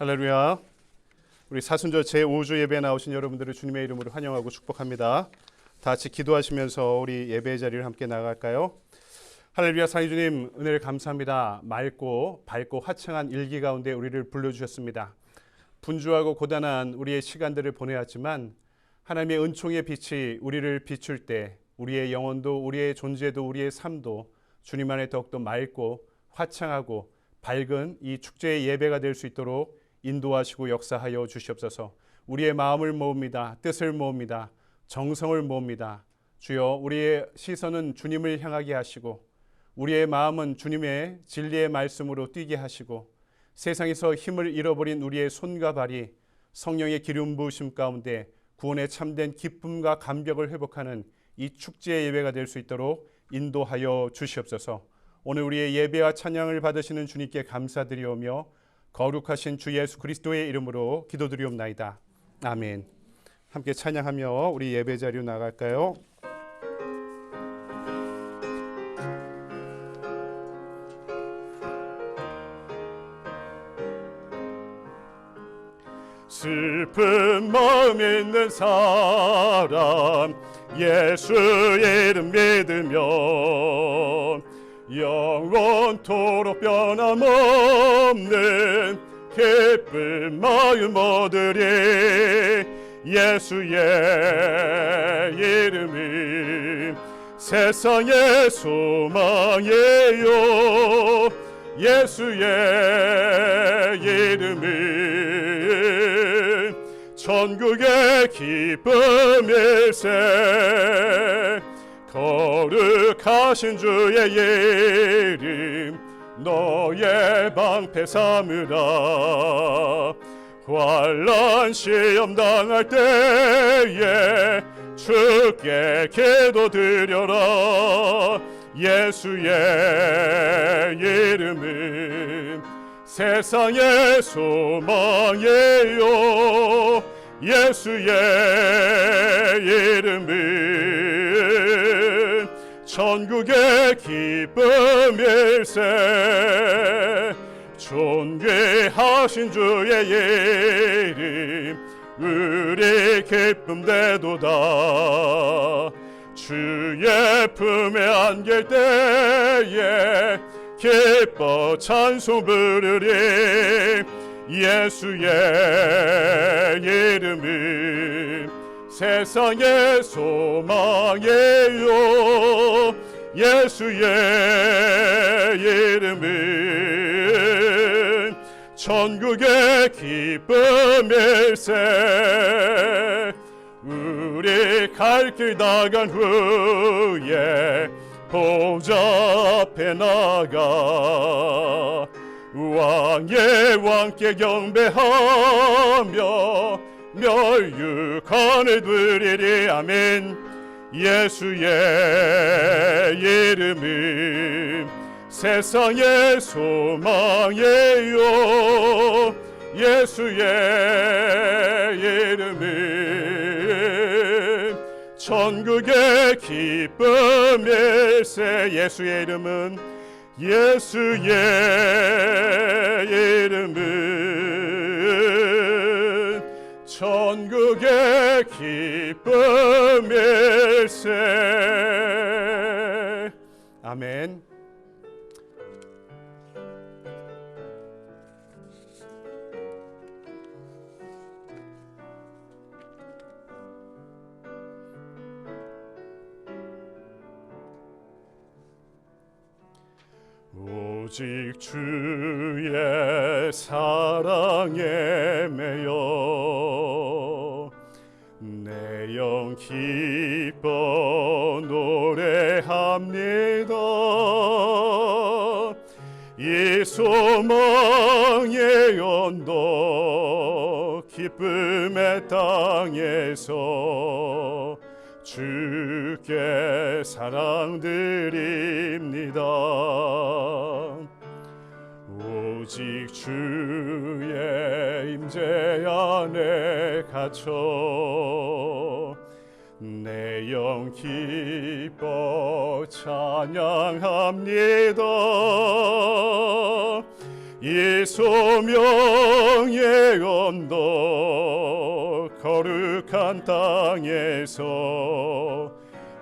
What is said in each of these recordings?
할렐루야. 우리 사순절 제5주 예배에 나오신 여러분들을 주님의 이름으로 환영하고 축복합니다. 다 같이 기도하시면서 우리 예배의 자리를 함께 나갈까요? 할렐루야. 사랑의 주님, 은혜를 감사합니다. 맑고 밝고 화창한 일기 가운데 우리를 불러주셨습니다. 분주하고 고단한 우리의 시간들을 보내야 하지만 하나님의 은총의 빛이 우리를 비출 때 우리의 영혼도 우리의 존재도 우리의 삶도 주님 안에 더욱더 맑고 화창하고 밝은 이 축제의 예배가 될 수 있도록 인도하시고 역사하여 주시옵소서. 우리의 마음을 모읍니다. 뜻을 모읍니다. 정성을 모읍니다. 주여, 우리의 시선은 주님을 향하게 하시고 우리의 마음은 주님의 진리의 말씀으로 뛰게 하시고 세상에서 힘을 잃어버린 우리의 손과 발이 성령의 기름 부으심 가운데 구원의 참된 기쁨과 감격을 회복하는 이 축제의 예배가 될 수 있도록 인도하여 주시옵소서. 오늘 우리의 예배와 찬양을 받으시는 주님께 감사드리오며 거룩하신 주 예수 그리스도의 이름으로 기도드리옵나이다. 아멘. 함께 찬양하며 우리 예배 자리로 나갈까요? 슬픈 마음 있는 사람 예수 이름 믿으면 영원토록 변함없는 기쁜 마음 얻으리. 예수의 이름이 세상의 소망이요 예수의 이름이 천국의 기쁨일세. 거룩하신 주의 이름 너의 방패 삼으라. 환난 시험 당할 때에 주께 기도드려라. 예수의 이름은 세상의 소망이요 예수의 이름은 천국의 기쁨일세. 존귀하신 주의 이름 우리 기쁨 되도다. 주의 품에 안길 때에 기뻐 찬송 부르리. 예수의 이름은 세상의 소망이요 예수의 이름은 천국의 기쁨일세. 우리 갈 길 나간 후에 보좌 앞에 나가 왕의 왕께 경배하며 멸육관을 드리리. 아멘. 예수의 이름은 세상의 소망이요 예수의 이름은 천국의 기쁨일세. 예수의 이름은 예수의 이름은 천국의 기쁨일세. 아멘. 오직 주의 사랑에 매여 내 영 기뻐 노래합니다. 이 소망의 언덕 기쁨의 땅에서 주께 사랑드립니다. 오직 주의 임재 안에 갇혀 내 영 기뻐 찬양합니다. 이 소명의 언덕 거룩한 땅에서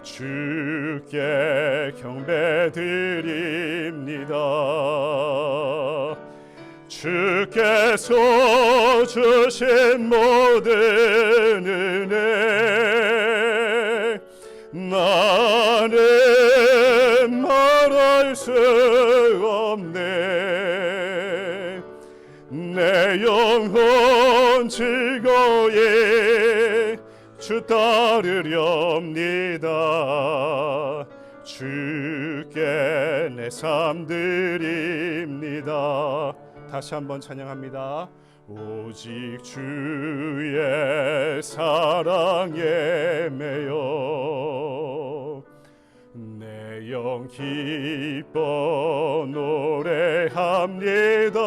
주께 경배드립니다. 주께서 주신 모든 은혜 나는 말할 수 없네. 내 영혼 즐거이 주 따르렵니다. 주께 내 삶 드립니다. 다시 한번 찬양합니다. 오직 주의 사랑에 매여 내 영 기뻐 노래합니다.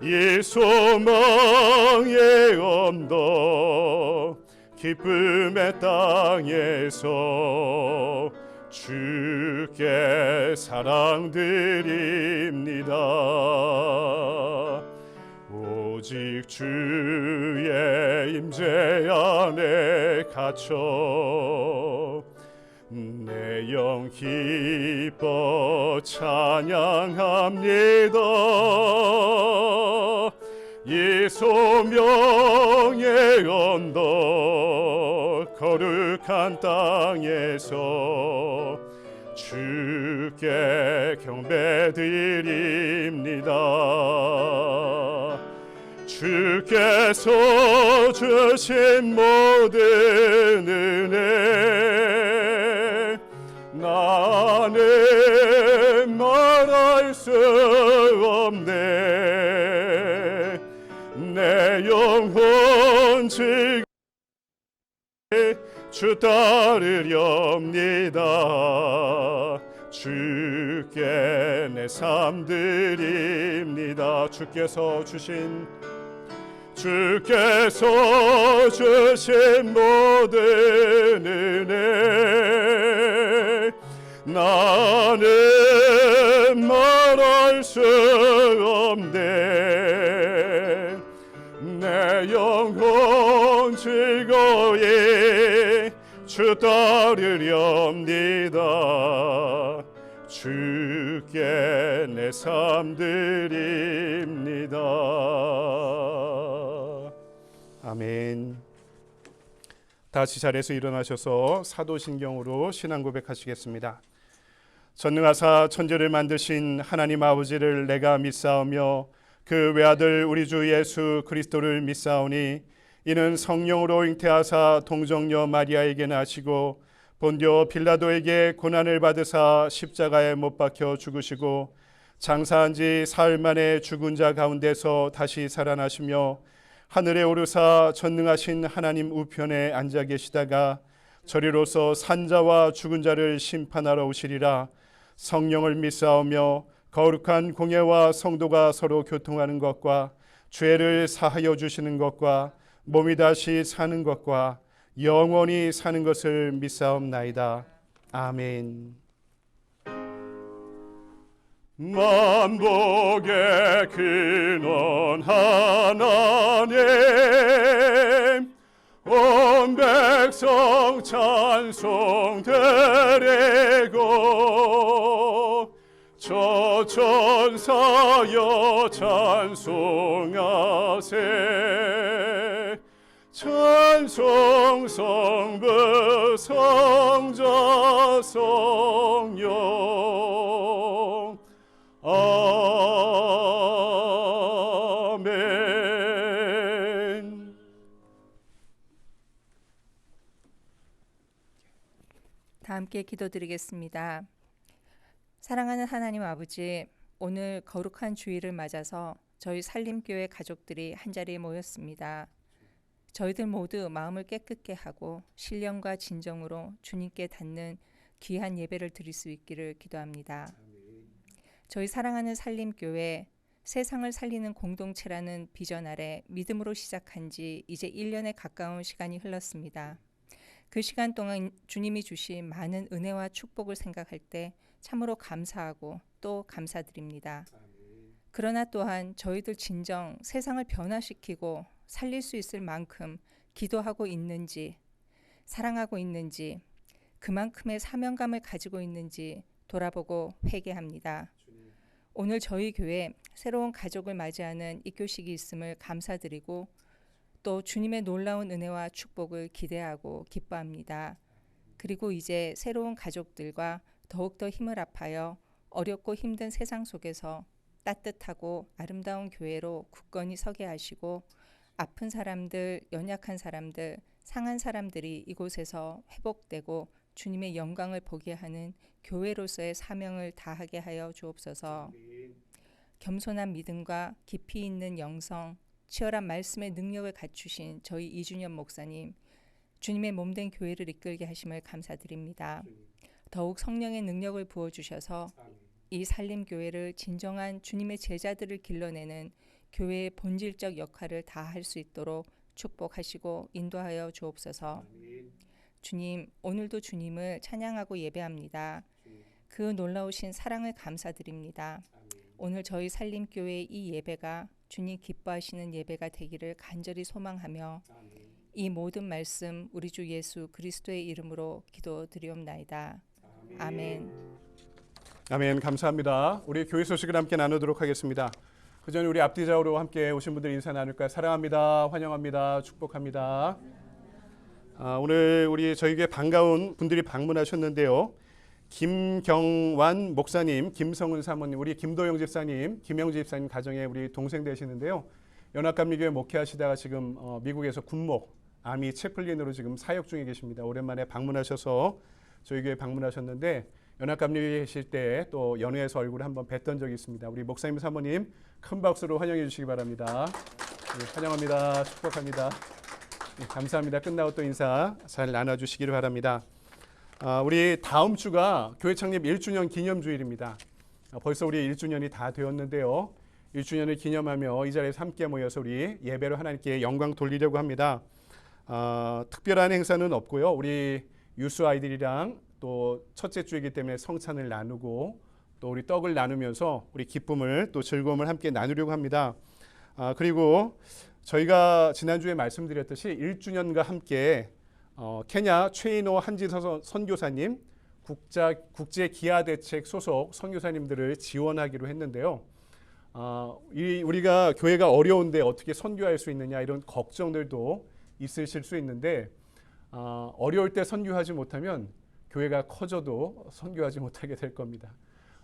이 소망의 언덕 기쁨의 땅에서 주께 사랑 드립니다. 오직 주의 임재 안에 갇혀 내 영 기뻐 찬양합니다. 이 소명의 언덕 거룩한 땅에서 주께 경배드립니다. 주께서 주신 모든 은혜 나는 말할 수 없네. 내 영혼 즐거이 주 따르렵니다. 주께 내 삶 드립니다. 주께서 주신 모든 은혜 나는 말할 수 없네. 내 영혼 즐거이 주 따르렵니다. 주께 내 삶 드립니다. 아멘. 다시 자리에서 일어나셔서 사도신경으로 신앙 고백하시겠습니다. 전능하사 천지를 만드신 하나님 아버지를 내가 믿사오며 그 외아들 우리 주 예수 그리스도를 믿사오니 이는 성령으로 잉태하사 동정녀 마리아에게 나시고 본디오 빌라도에게 고난을 받으사 십자가에 못 박혀 죽으시고 장사한 지 사흘 만에 죽은 자 가운데서 다시 살아나시며 하늘에 오르사 전능하신 하나님 우편에 앉아 계시다가 저리로서 산자와 죽은 자를 심판하러 오시리라. 성령을 믿사오며 거룩한 공예와 성도가 서로 교통하는 것과 죄를 사하여 주시는 것과 몸이 다시 사는 것과 영원히 사는 것을 믿사옵나이다. 아멘. 만복의 근원 하나님 온 백성 찬송 드리고 저 천사여 찬송하세. 찬송 성부 성자 성령 아멘. 다 함께 기도드리겠습니다. 사랑하는 하나님 아버지, 오늘 거룩한 주일을 맞아서 저희 산림교회 가족들이 한자리에 모였습니다. 저희들 모두 마음을 깨끗게 하고 신령과 진정으로 주님께 닿는 귀한 예배를 드릴 수 있기를 기도합니다. 저희 사랑하는 산림교회 세상을 살리는 공동체라는 비전 아래 믿음으로 시작한 지 이제 1년에 가까운 시간이 흘렀습니다. 그 시간 동안 주님이 주신 많은 은혜와 축복을 생각할 때 참으로 감사하고 또 감사드립니다. 그러나 또한 저희들 진정 세상을 변화시키고 살릴 수 있을 만큼 기도하고 있는지, 사랑하고 있는지, 그만큼의 사명감을 가지고 있는지 돌아보고 회개합니다. 오늘 저희 교회 새로운 가족을 맞이하는 입교식이 있음을 감사드리고 또 주님의 놀라운 은혜와 축복을 기대하고 기뻐합니다. 그리고 이제 새로운 가족들과 더욱더 힘을 합하여 어렵고 힘든 세상 속에서 따뜻하고 아름다운 교회로 굳건히 서게 하시고 아픈 사람들, 연약한 사람들, 상한 사람들이 이곳에서 회복되고 주님의 영광을 보게 하는 교회로서의 사명을 다하게 하여 주옵소서. 겸손한 믿음과 깊이 있는 영성, 치열한 말씀의 능력을 갖추신 저희 이준현 목사님, 주님의 몸된 교회를 이끌게 하심을 감사드립니다. 더욱 성령의 능력을 부어주셔서 이 살림교회를 진정한 주님의 제자들을 길러내는 교회의 본질적 역할을 다할 수 있도록 축복하시고 인도하여 주옵소서. 주님, 오늘도 주님을 찬양하고 예배합니다. 그 놀라우신 사랑을 감사드립니다. 오늘 저희 살림교회의 이 예배가 주님 기뻐하시는 예배가 되기를 간절히 소망하며 이 모든 말씀 우리 주 예수 그리스도의 이름으로 기도드리옵나이다. 아멘. 아멘. 감사합니다. 우리 교회 소식을 함께 나누도록 하겠습니다. 그 전에 우리 앞뒤 좌우로 함께 오신 분들 인사 나눌까요? 사랑합니다. 환영합니다. 축복합니다. 오늘 저희 교회 반가운 분들이 방문하셨는데요. 김경완 목사님, 김성은 사모님, 우리 김도영 집사님, 김영지 집사님 가정에 우리 동생 되시는데요. 연합감리교회 목회하시다가 지금 미국에서 군목, 아미 채플린으로 지금 사역 중에 계십니다. 오랜만에 방문하셔서 저희 교회 방문하셨는데 연합감리교회 계실 때 또 연회에서 얼굴을 한번 뵀던 적이 있습니다. 우리 목사님 사모님 큰 박수로 환영해 주시기 바랍니다. 네, 환영합니다. 축복합니다. 네, 감사합니다. 끝나고 또 인사 잘 나눠주시기를 바랍니다. 우리 다음 주가 교회 창립 1주년 기념주일입니다. 벌써 우리 1주년이 다 되었는데요. 1주년을 기념하며 이 자리에서 함께 모여서 우리 예배로 하나님께 영광 돌리려고 합니다. 특별한 행사는 없고요. 우리 유스 아이들이랑 또 첫째 주이기 때문에 성찬을 나누고 또 우리 떡을 나누면서 우리 기쁨을 또 즐거움을 함께 나누려고 합니다. 그리고 저희가 지난주에 말씀드렸듯이 1주년과 함께 케냐 최인호 한지서 선교사님 국제 기아 대책 소속 선교사님들을 지원하기로 했는데요. 우리가 교회가 어려운데 어떻게 선교할 수 있느냐 이런 걱정들도 있으실 수 있는데 어려울 때 선교하지 못하면 교회가 커져도 선교하지 못하게 될 겁니다.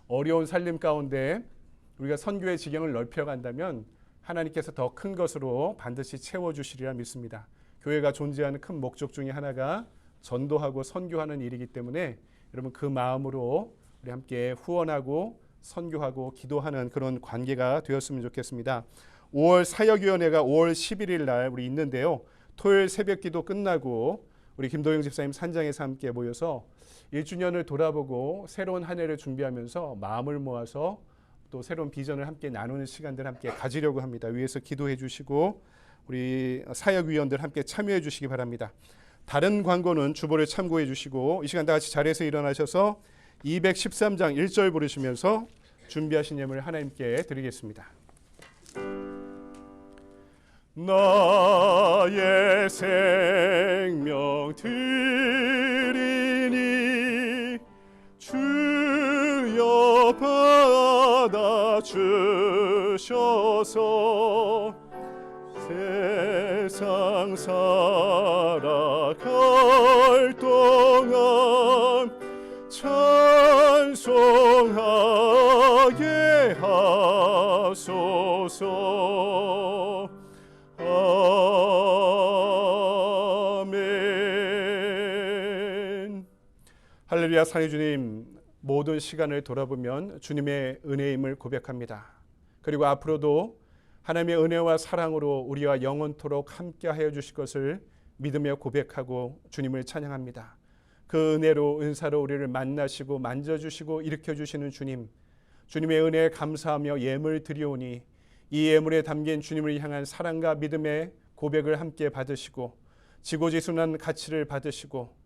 어려운 살림 가운데 우리가 선교의 지경을 넓혀간다면 하나님께서 더 큰 것으로 반드시 채워주시리라 믿습니다. 교회가 존재하는 큰 목적 중에 하나가 전도하고 선교하는 일이기 때문에 여러분 그 마음으로 우리 함께 후원하고 선교하고 기도하는 그런 관계가 되었으면 좋겠습니다. 5월 사역위원회가 5월 11일 날 우리 있는데요. 토요일 새벽기도 끝나고 우리 김도영 집사님 산장에서 함께 모여서 1주년을 돌아보고 새로운 한 해를 준비하면서 마음을 모아서 또 새로운 비전을 함께 나누는 시간들 함께 가지려고 합니다. 위에서 기도해 주시고 우리 사역위원들 함께 참여해 주시기 바랍니다. 다른 광고는 주보를 참고해 주시고 이 시간 다 같이 자리에서 일어나셔서 213장 1절 부르시면서 준비하신 예물 하나님께 드리겠습니다. 나의 생명 드리니 주여 받아 주셔서 세상 살아갈 동안 찬송하게 하소서. 아멘. 할렐루야. 사랑의 주님, 모든 시간을 돌아보면 주님의 은혜임을 고백합니다. 그리고 앞으로도 하나님의 은혜와 사랑으로 우리와 영원토록 함께하여 주실 것을 믿으며 고백하고 주님을 찬양합니다. 그 은혜로 은사로 우리를 만나시고 만져주시고 일으켜주시는 주님, 주님의 은혜에 감사하며 예물 드리오니 이 예물에 담긴 주님을 향한 사랑과 믿음의 고백을 함께 받으시고 지고지순한 가치를 받으시고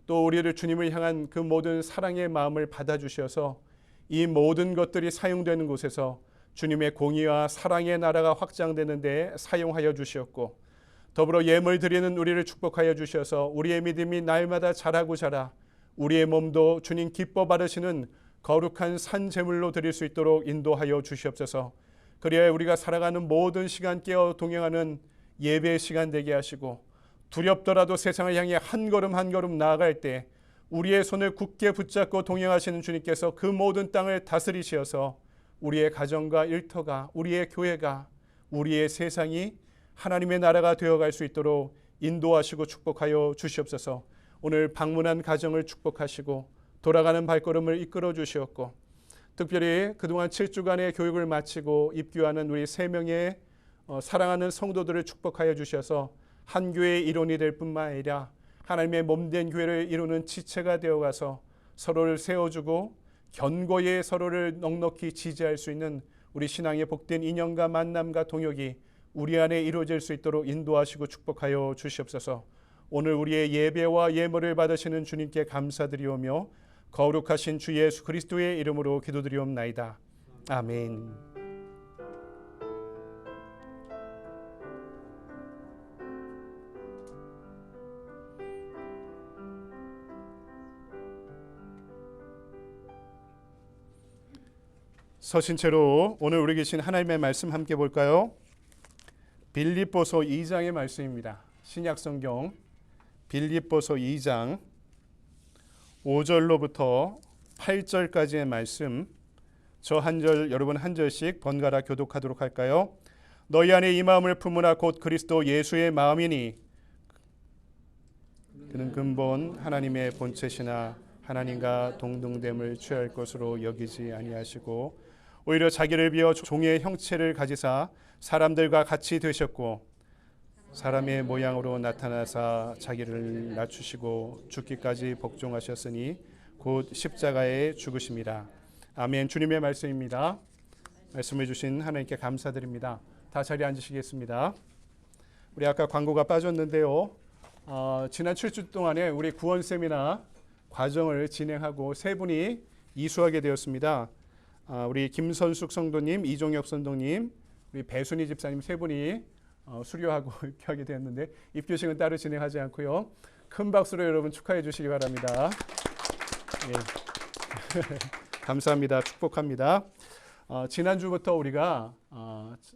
또 우리를 주님을 향한 그 모든 사랑의 마음을 받아주셔서 이 모든 것들이 사용되는 곳에서 주님의 공의와 사랑의 나라가 확장되는 데 사용하여 주시었고, 더불어 예물 드리는 우리를 축복하여 주셔서 우리의 믿음이 날마다 자라고 자라 우리의 몸도 주님 기뻐 받으시는 거룩한 산 제물로 드릴 수 있도록 인도하여 주시옵소서. 그리하여 우리가 살아가는 모든 시간 깨어 동행하는 예배의 시간 되게 하시고, 두렵더라도 세상을 향해 한 걸음 한 걸음 나아갈 때 우리의 손을 굳게 붙잡고 동행하시는 주님께서 그 모든 땅을 다스리시어서 우리의 가정과 일터가, 우리의 교회가, 우리의 세상이 하나님의 나라가 되어갈 수 있도록 인도하시고 축복하여 주시옵소서. 오늘 방문한 가정을 축복하시고 돌아가는 발걸음을 이끌어 주시었고, 특별히 그동안 7주간의 교육을 마치고 입교하는 우리 3명의 사랑하는 성도들을 축복하여 주셔서 한 교회의 일원이 될 뿐만 아니라 하나님의 몸된 교회를 이루는 지체가 되어가서 서로를 세워주고 견고히 서로를 넉넉히 지지할 수 있는 우리 신앙의 복된 인연과 만남과 동역이 우리 안에 이루어질 수 있도록 인도하시고 축복하여 주시옵소서. 오늘 우리의 예배와 예물을 받으시는 주님께 감사드리오며 거룩하신 주 예수 그리스도의 이름으로 기도드리옵나이다. 아멘. 서신 채로 오늘 우리 계신 하나님의 말씀 함께 볼까요? 빌립보서 2장의 말씀입니다. 신약성경 빌립보서 2장 5절로부터 8절까지의 말씀, 저 한 절 여러분 한 절씩 번갈아 교독하도록 할까요? 너희 안에 이 마음을 품으라. 곧 그리스도 예수의 마음이니 그는 근본 하나님의 본체시나 하나님과 동등됨을 취할 것으로 여기지 아니하시고 오히려 자기를 비어 종의 형체를 가지사 사람들과 같이 되셨고 사람의 모양으로 나타나사 자기를 낮추시고 죽기까지 복종하셨으니 곧 십자가에 죽으심이라. 아멘. 주님의 말씀입니다. 말씀해 주신 하나님께 감사드립니다. 다 자리에 앉으시겠습니다. 우리 아까 광고가 빠졌는데요. 지난 7주 동안에 우리 구원 세미나 과정을 진행하고 3분이 이수하게 되었습니다. 우리 김선숙 성도님, 이종혁 선도님, 우리 배순희 집사님 3분이 수료하고 입교하게 되었는데 입교식은 따로 진행하지 않고요. 큰 박수로 여러분 축하해 주시기 바랍니다. 예. 감사합니다. 축복합니다. 지난주부터 우리가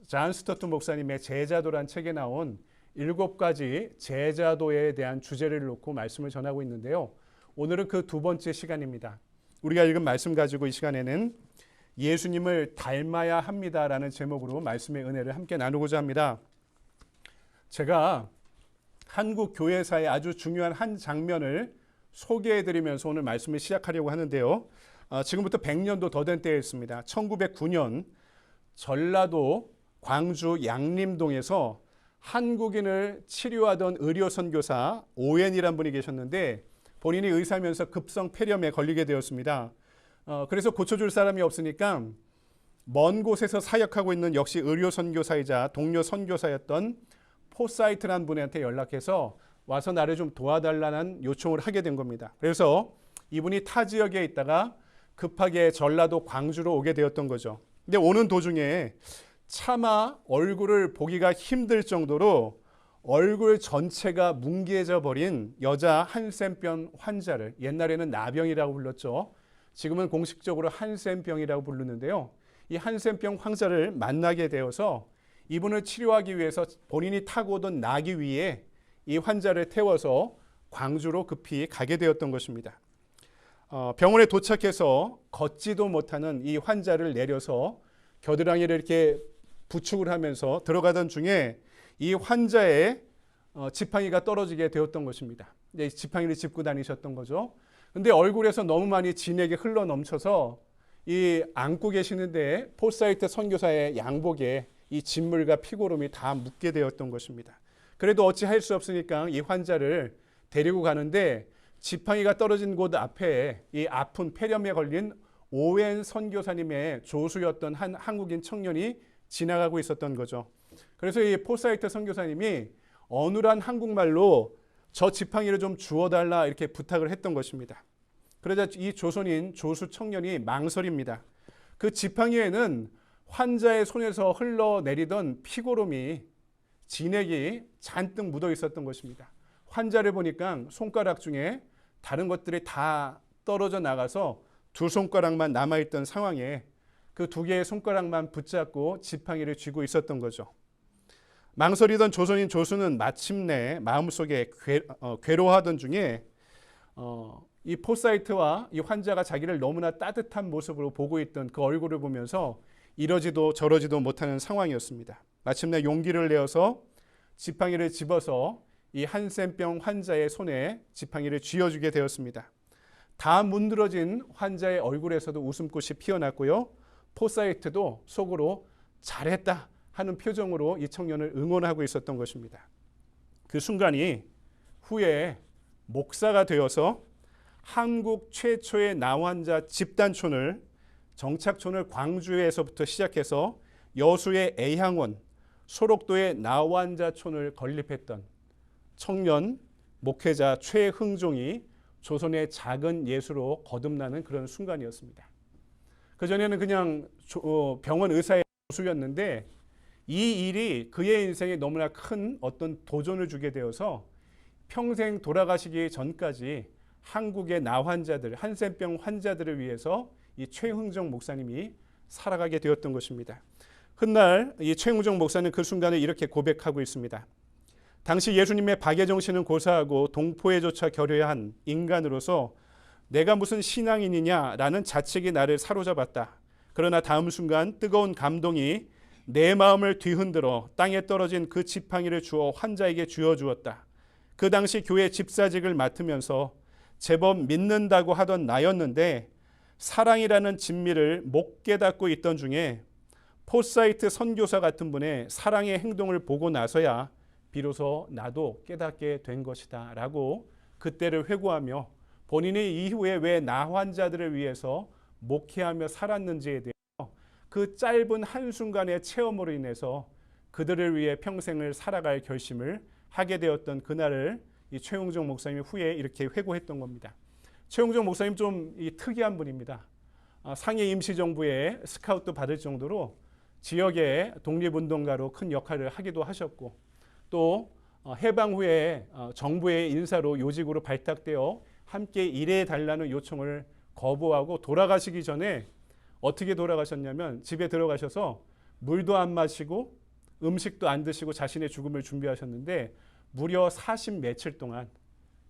잔 스토트 목사님의 제자도란 책에 나온 7가지 제자도에 대한 주제를 놓고 말씀을 전하고 있는데요. 오늘은 그 2번째 시간입니다. 우리가 읽은 말씀 가지고 이 시간에는 예수님을 닮아야 합니다라는 제목으로 말씀의 은혜를 함께 나누고자 합니다. 제가 한국 교회사의 아주 중요한 한 장면을 소개해드리면서 오늘 말씀을 시작하려고 하는데요. 지금부터 100년도 더 된 때였습니다. 1909년 전라도 광주 양림동에서 한국인을 치료하던 의료 선교사 오웬이라는 분이 계셨는데 본인이 의사면서 급성 폐렴에 걸리게 되었습니다. 그래서 고쳐줄 사람이 없으니까 먼 곳에서 사역하고 있는 역시 의료 선교사이자 동료 선교사였던 포사이트라는 분한테 연락해서 와서 나를 좀 도와달라는 요청을 하게 된 겁니다. 그래서 이분이 타 지역에 있다가 급하게 전라도 광주로 오게 되었던 거죠. 근데 오는 도중에 차마 얼굴을 보기가 힘들 정도로 얼굴 전체가 뭉개져 버린 여자 한센병 환자를, 옛날에는 나병이라고 불렀죠. 지금은 공식적으로 한센병이라고 부르는데요. 이 한센병 환자를 만나게 되어서 이분을 치료하기 위해서 본인이 타고 오던 나귀 위에 이 환자를 태워서 광주로 급히 가게 되었던 것입니다. 병원에 도착해서 걷지도 못하는 이 환자를 내려서 겨드랑이를 이렇게 부축을 하면서 들어가던 중에 이 환자의 지팡이가 떨어지게 되었던 것입니다. 이제 지팡이를 짚고 다니셨던 거죠. 근데 얼굴에서 너무 많이 진액이 흘러 넘쳐서 이 안고 계시는데 포사이트 선교사의 양복에 이 진물과 피고름이 다 묻게 되었던 것입니다. 그래도 어찌 할 수 없으니까 이 환자를 데리고 가는데 지팡이가 떨어진 곳 앞에 이 아픈 폐렴에 걸린 오웬 선교사님의 조수였던 한 한국인 청년이 지나가고 있었던 거죠. 그래서 이 포사이트 선교사님이 어눌한 한국말로 저 지팡이를 좀 주워달라 이렇게 부탁을 했던 것입니다. 그러자 이 조선인 조수 청년이 망설입니다. 그 지팡이에는 환자의 손에서 흘러내리던 피고름이 진액이 잔뜩 묻어 있었던 것입니다. 환자를 보니까 손가락 중에 다른 것들이 다 떨어져 나가서 두 손가락만 남아있던 상황에 그 두 개의 손가락만 붙잡고 지팡이를 쥐고 있었던 거죠. 망설이던 조선인 조수는 마침내 마음속에 괴로워하던 중에 이 포사이트와 이 환자가 자기를 너무나 따뜻한 모습으로 보고 있던 그 얼굴을 보면서 이러지도 저러지도 못하는 상황이었습니다. 마침내 용기를 내어서 지팡이를 집어서 이 한센병 환자의 손에 지팡이를 쥐어주게 되었습니다. 다 문드러진 환자의 얼굴에서도 웃음꽃이 피어났고요. 포사이트도 속으로 잘했다 하는 표정으로 이 청년을 응원하고 있었던 것입니다. 그 순간이 후에 목사가 되어서 한국 최초의 나환자 집단촌을 정착촌을 광주에서부터 시작해서 여수의 애향원, 소록도의 나환자촌을 건립했던 청년 목회자 최흥종이 조선의 작은 예수로 거듭나는 그런 순간이었습니다. 그전에는 그냥 병원 의사의 교수였는데 이 일이 그의 인생에 너무나 큰 어떤 도전을 주게 되어서 평생 돌아가시기 전까지 한국의 나환자들, 한센병 환자들을 위해서 이 최흥정 목사님이 살아가게 되었던 것입니다. 훗날 이 최흥정 목사는 그 순간에 이렇게 고백하고 있습니다. 당시 예수님의 박예정신은 고사하고 동포에조차 겨려한 인간으로서 내가 무슨 신앙인이냐라는 자책이 나를 사로잡았다. 그러나 다음 순간 뜨거운 감동이 내 마음을 뒤흔들어 땅에 떨어진 그 지팡이를 주어 환자에게 쥐어주었다. 그 당시 교회 집사직을 맡으면서 제법 믿는다고 하던 나였는데 사랑이라는 진미를 못 깨닫고 있던 중에 포사이트 선교사 같은 분의 사랑의 행동을 보고 나서야 비로소 나도 깨닫게 된 것이다 라고 그때를 회고하며 본인이 이후에 왜 나 환자들을 위해서 목회하며 살았는지에 대해서 그 짧은 한순간의 체험으로 인해서 그들을 위해 평생을 살아갈 결심을 하게 되었던 그날을 이 최홍정 목사님이 후에 이렇게 회고했던 겁니다. 최홍정 목사님 좀 특이한 분입니다. 상해 임시정부에 스카우트 받을 정도로 지역의 독립운동가로 큰 역할을 하기도 하셨고 또 해방 후에 정부의 인사로 요직으로 발탁되어 함께 일해달라는 요청을 거부하고 돌아가시기 전에 어떻게 돌아가셨냐면 집에 들어가셔서 물도 안 마시고 음식도 안 드시고 자신의 죽음을 준비하셨는데 무려 40 며칠 동안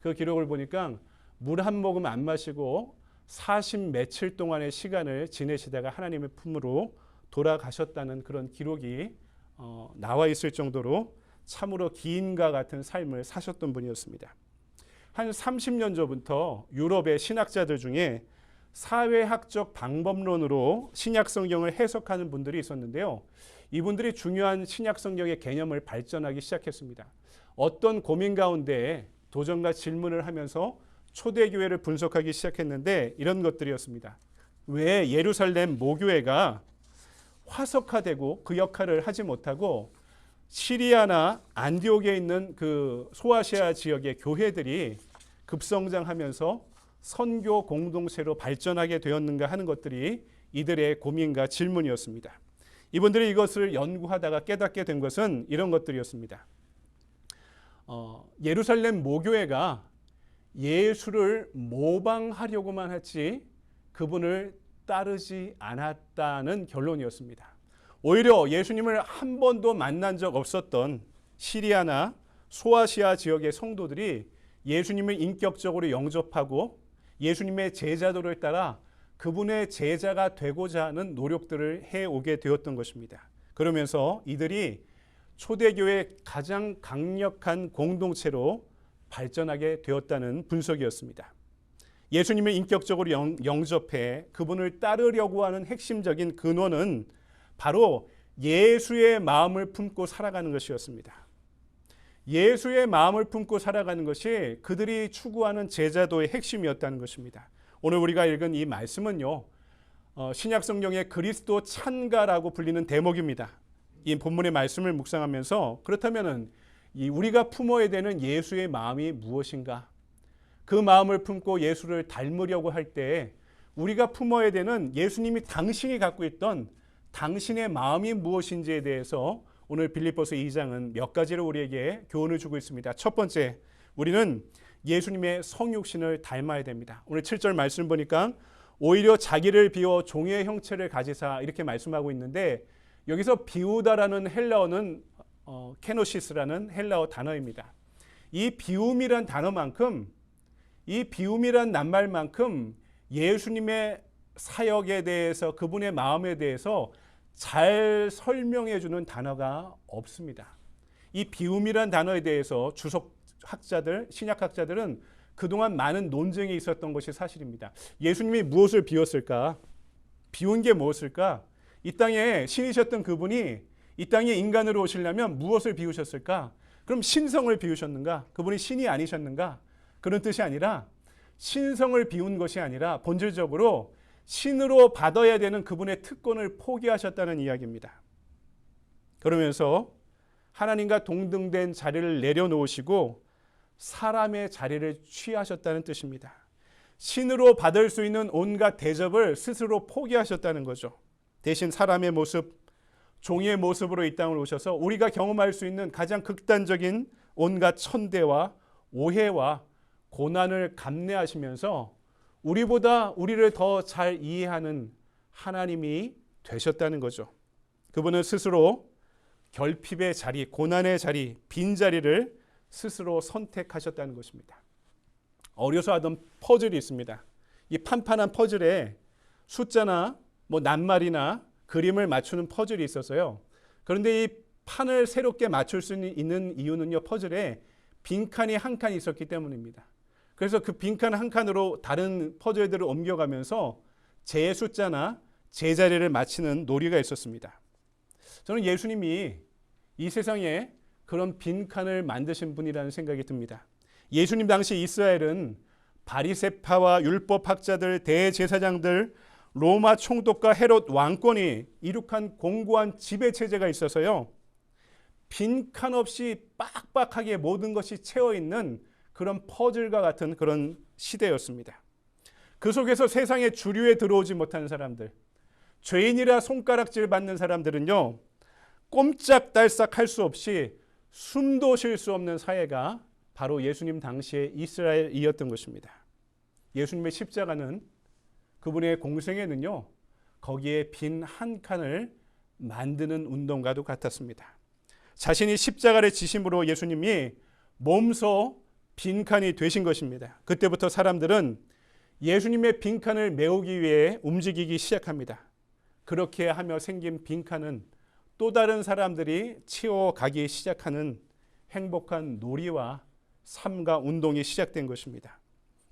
그 기록을 보니까 물 한 모금 안 마시고 40 며칠 동안의 시간을 지내시다가 하나님의 품으로 돌아가셨다는 그런 기록이 나와 있을 정도로 참으로 기인과 같은 삶을 사셨던 분이었습니다. 한 30년 전부터 유럽의 신학자들 중에 사회학적 방법론으로 신약 성경을 해석하는 분들이 있었는데요. 이분들이 중요한 신약 성경의 개념을 발전하기 시작했습니다. 어떤 고민 가운데 도전과 질문을 하면서 초대교회를 분석하기 시작했는데 이런 것들이었습니다. 왜 예루살렘 모교회가 화석화되고 그 역할을 하지 못하고 시리아나 안디옥에 있는 그 소아시아 지역의 교회들이 급성장하면서 선교 공동체로 발전하게 되었는가 하는 것들이 이들의 고민과 질문이었습니다. 이분들이 이것을 연구하다가 깨닫게 된 것은 이런 것들이었습니다. 예루살렘 모교회가 예수를 모방하려고만 했지 그분을 따르지 않았다는 결론이었습니다. 오히려 예수님을 한 번도 만난 적 없었던 시리아나 소아시아 지역의 성도들이 예수님을 인격적으로 영접하고 예수님의 제자도를 따라 그분의 제자가 되고자 하는 노력들을 해오게 되었던 것입니다. 그러면서 이들이 초대교회의 가장 강력한 공동체로 발전하게 되었다는 분석이었습니다. 예수님을 인격적으로 영접해 그분을 따르려고 하는 핵심적인 근원은 바로 예수의 마음을 품고 살아가는 것이었습니다. 예수의 마음을 품고 살아가는 것이 그들이 추구하는 제자도의 핵심이었다는 것입니다. 오늘 우리가 읽은 이 말씀은요, 신약 성경의 그리스도 찬가라고 불리는 대목입니다. 이 본문의 말씀을 묵상하면서 그렇다면은 우리가 품어야 되는 예수의 마음이 무엇인가? 그 마음을 품고 예수를 닮으려고 할 때 우리가 품어야 되는 예수님이 당신이 갖고 있던 당신의 마음이 무엇인지에 대해서 오늘 빌립보서 2장은 몇 가지로 우리에게 교훈을 주고 있습니다. 첫 번째, 우리는 예수님의 성육신을 닮아야 됩니다. 오늘 7절 말씀 보니까 오히려 자기를 비워 종의 형체를 가지사 이렇게 말씀하고 있는데 여기서 비우다라는 헬라어는 케노시스라는 헬라어 단어입니다. 이 비움이란 단어만큼 이 비움이란 낱말만큼 예수님의 사역에 대해서 그분의 마음에 대해서 잘 설명해 주는 단어가 없습니다. 이 비움이란 단어에 대해서 주석학자들, 신약학자들은 그동안 많은 논쟁이 있었던 것이 사실입니다. 예수님이 무엇을 비웠을까? 비운 게 무엇일까? 이 땅에 신이셨던 그분이 이 땅에 인간으로 오시려면 무엇을 비우셨을까? 그럼 신성을 비우셨는가? 그분이 신이 아니셨는가? 그런 뜻이 아니라 신성을 비운 것이 아니라 본질적으로 신으로 받아야 되는 그분의 특권을 포기하셨다는 이야기입니다. 그러면서 하나님과 동등된 자리를 내려놓으시고 사람의 자리를 취하셨다는 뜻입니다. 신으로 받을 수 있는 온갖 대접을 스스로 포기하셨다는 거죠. 대신 사람의 모습, 종의 모습으로 이 땅을 오셔서 우리가 경험할 수 있는 가장 극단적인 온갖 천대와 오해와 고난을 감내하시면서 우리보다 우리를 더 잘 이해하는 하나님이 되셨다는 거죠. 그분은 스스로 결핍의 자리, 고난의 자리, 빈자리를 스스로 선택하셨다는 것입니다. 어려서 하던 퍼즐이 있습니다. 이 판판한 퍼즐에 숫자나 낱말이나 그림을 맞추는 퍼즐이 있어서요. 그런데 이 판을 새롭게 맞출 수 있는 이유는요, 퍼즐에 빈칸이 한 칸 있었기 때문입니다. 그래서 그 빈칸 한 칸으로 다른 퍼즐들을 옮겨가면서 제 숫자나 제 자리를 맞히는 놀이가 있었습니다. 저는 예수님이 이 세상에 그런 빈칸을 만드신 분이라는 생각이 듭니다. 예수님 당시 이스라엘은 바리새파와 율법학자들, 대제사장들, 로마 총독과 헤롯 왕권이 이룩한 공고한 지배체제가 있어서요. 빈칸 없이 빡빡하게 모든 것이 채워있는 그런 퍼즐과 같은 그런 시대였습니다. 그 속에서 세상의 주류에 들어오지 못하는 사람들, 죄인이라 손가락질 받는 사람들은요. 꼼짝달싹 할 수 없이 숨도 쉴 수 없는 사회가 바로 예수님 당시의 이스라엘이었던 것입니다. 예수님의 십자가는 그분의 공생애는요. 거기에 빈 한 칸을 만드는 운동과도 같았습니다. 자신이 십자가를 지심으로 예수님이 몸소 빈칸이 되신 것입니다. 그때부터 사람들은 예수님의 빈칸을 메우기 위해 움직이기 시작합니다. 그렇게 하며 생긴 빈칸은 또 다른 사람들이 치워가기 시작하는 행복한 놀이와 삶과 운동이 시작된 것입니다.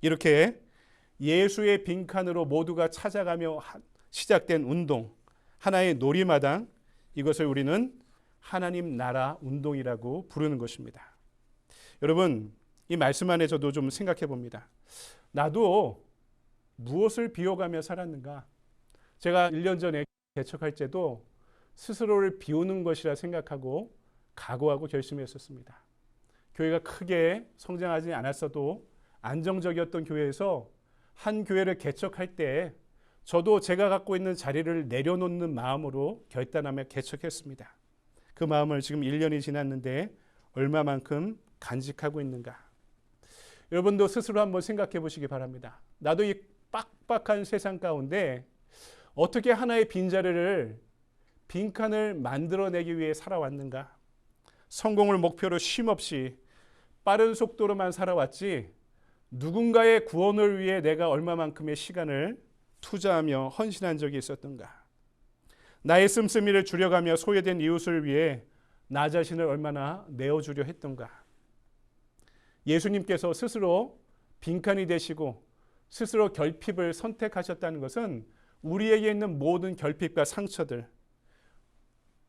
이렇게 예수의 빈칸으로 모두가 찾아가며 시작된 운동, 하나의 놀이마당, 이것을 우리는 하나님 나라 운동이라고 부르는 것입니다. 여러분, 이 말씀 안에 저도 좀 생각해 봅니다. 나도 무엇을 비워가며 살았는가? 제가 1년 전에 개척할 때도 스스로를 비우는 것이라 생각하고 각오하고 결심했었습니다. 교회가 크게 성장하지 않았어도 안정적이었던 교회에서 한 교회를 개척할 때 저도 제가 갖고 있는 자리를 내려놓는 마음으로 결단하며 개척했습니다. 그 마음을 지금 1년이 지났는데 얼마만큼 간직하고 있는가? 여러분도 스스로 한번 생각해 보시기 바랍니다. 나도 이 빡빡한 세상 가운데 어떻게 하나의 빈자리를 빈칸을 만들어내기 위해 살아왔는가? 성공을 목표로 쉼없이 빠른 속도로만 살아왔지 누군가의 구원을 위해 내가 얼마만큼의 시간을 투자하며 헌신한 적이 있었던가? 나의 씀씀이를 줄여가며 소외된 이웃을 위해 나 자신을 얼마나 내어주려 했던가? 예수님께서 스스로 빈칸이 되시고 스스로 결핍을 선택하셨다는 것은 우리에게 있는 모든 결핍과 상처들,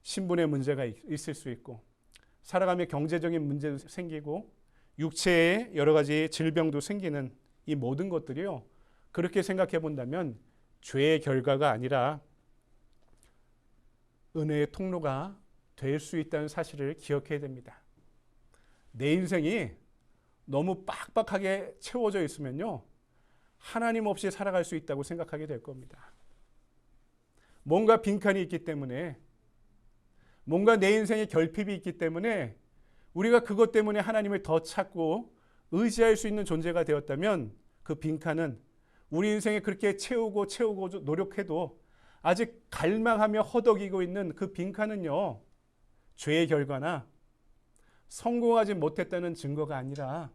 신분의 문제가 있을 수 있고 살아가며 경제적인 문제도 생기고 육체에 여러 가지 질병도 생기는 이 모든 것들이요. 그렇게 생각해 본다면 죄의 결과가 아니라 은혜의 통로가 될 수 있다는 사실을 기억해야 됩니다. 내 인생이 너무 빡빡하게 채워져 있으면요, 하나님 없이 살아갈 수 있다고 생각하게 될 겁니다. 뭔가 빈칸이 있기 때문에, 뭔가 내 인생에 결핍이 있기 때문에 우리가 그것 때문에 하나님을 더 찾고 의지할 수 있는 존재가 되었다면, 그 빈칸은 우리 인생에 그렇게 채우고 노력해도 아직 갈망하며 허덕이고 있는 그 빈칸은요, 죄의 결과나 성공하지 못했다는 증거가 아니라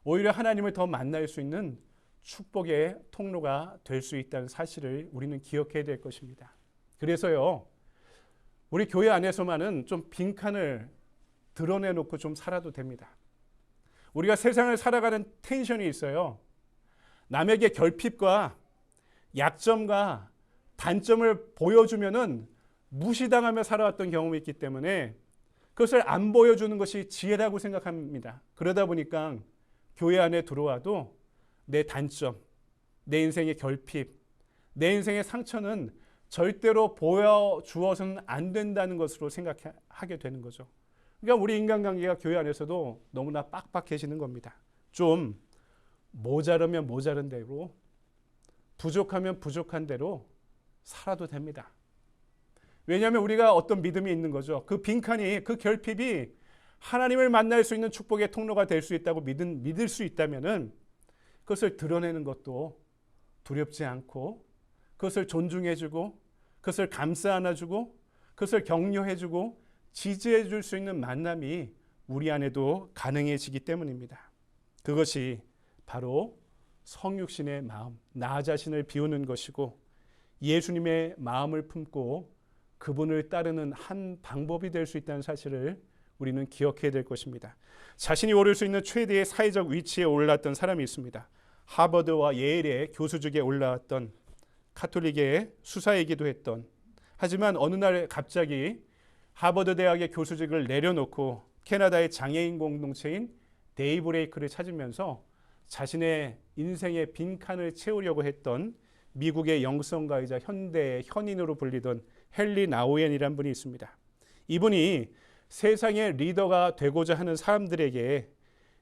오히려 하나님을 더 만날 수 있는 축복의 통로가 될 수 있다는 사실을 우리는 기억해야 될 것입니다. 그래서요, 우리 교회 안에서만은 좀 빈칸을 드러내놓고 좀 살아도 됩니다. 우리가 세상을 살아가는 텐션이 있어요. 남에게 결핍과 약점과 단점을 보여주면은 무시당하며 살아왔던 경험이 있기 때문에 그것을 안 보여주는 것이 지혜라고 생각합니다. 그러다 보니까 교회 안에 들어와도 내 단점, 내 인생의 결핍, 내 인생의 상처는 절대로 보여주어서는 안 된다는 것으로 생각하게 되는 거죠. 그러니까 우리 인간관계가 교회 안에서도 너무나 빡빡해지는 겁니다. 좀 모자르면 모자른 대로, 부족하면 부족한 대로 살아도 됩니다. 왜냐하면 우리가 어떤 믿음이 있는 거죠. 그 빈칸이, 그 결핍이 하나님을 만날 수 있는 축복의 통로가 될 수 있다고 믿을 수 있다면은 그것을 드러내는 것도 두렵지 않고, 그것을 존중해주고, 그것을 감싸 안아주고, 그것을 격려해주고 지지해 줄 수 있는 만남이 우리 안에도 가능해지기 때문입니다. 그것이 바로 성육신의 마음, 나 자신을 비우는 것이고 예수님의 마음을 품고 그분을 따르는 한 방법이 될 수 있다는 사실을 우리는 기억해야 될 것입니다. 자신이 오를 수 있는 최대의 사회적 위치에 올랐던 사람이 있습니다. 하버드와 예일의 교수직에 올라왔던, 카톨릭의 수사이기도 했던, 하지만 어느 날 갑자기 하버드 대학의 교수직을 내려놓고 캐나다의 장애인 공동체인 데이브레이크를 찾으면서 자신의 인생의 빈칸을 채우려고 했던 미국의 영성가이자 현대의 현인으로 불리던 헨리 나우엔이라는 분이 있습니다. 이분이 세상의 리더가 되고자 하는 사람들에게